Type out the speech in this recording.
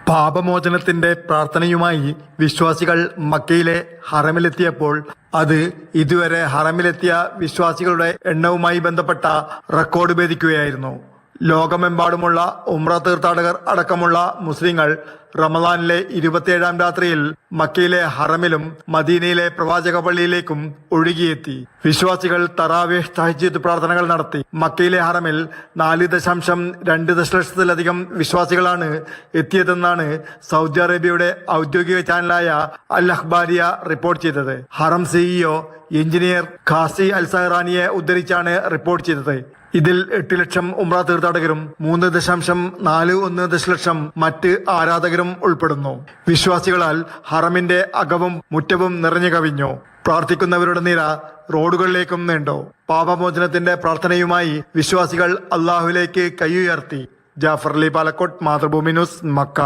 പാപമോചനത്തിന്റെ പ്രാർത്ഥനയുമായി വിശ്വാസികൾ മക്കയിലെ ഹറമിലെത്തിയപ്പോൾ അത് ഇതുവരെ ഹറമിലെത്തിയ വിശ്വാസികളുടെ എണ്ണവുമായി ബന്ധപ്പെട്ട റെക്കോർഡ് ഭേദിക്കുകയായിരുന്നു. ലോകമെമ്പാടുമുള്ള ഉംറ തീർത്ഥാടകർ അടക്കമുള്ള മുസ്ലിങ്ങൾ റമദാനിലെ 27-ാം രാത്രിയിൽ മക്കയിലെ ഹറമിലും മദീനയിലെ പ്രവാചക പള്ളിയിലേക്കും ഒഴുകിയെത്തി. വിശ്വാസികൾ തറാവീഹ് തഹജ്ജുദ് പ്രാർത്ഥനകൾ നടത്തി. മക്കയിലെ ഹറമിൽ 4.2 ദശലക്ഷത്തിലധികം വിശ്വാസികളാണ് എത്തിയതെന്നാണ് സൗദി അറേബ്യയുടെ ഔദ്യോഗിക ചാനലായ അൽ അഖ്ബാരിയ റിപ്പോർട്ട് ചെയ്തത്. ഹറം സിഇഒ എഞ്ചിനീയർ ഖാസി അൽ സഹറാനിയെ ഉദ്ധരിച്ചാണ് റിപ്പോർട്ട് ചെയ്തത്. ഇതിൽ 8 ലക്ഷം ഉംറ തീർത്ഥാടകരും 3.41 ദശലക്ഷം മറ്റ് ആരാധകരും ഉൾപ്പെടുന്നു. വിശ്വാസികളാൽ ഹറമിന്റെ അകവും മുറ്റവും നിറഞ്ഞു കവിഞ്ഞു. പ്രാർത്ഥിക്കുന്നവരുടെ നിര റോഡുകളിലേക്കും നീണ്ടു. പാപമോചനത്തിന്റെ പ്രാർത്ഥനയുമായി വിശ്വാസികൾ അള്ളാഹുവിലേക്ക് കൈയുയർത്തി. Jafar Ali Palakkot, Mathrubhumi news, Mecca.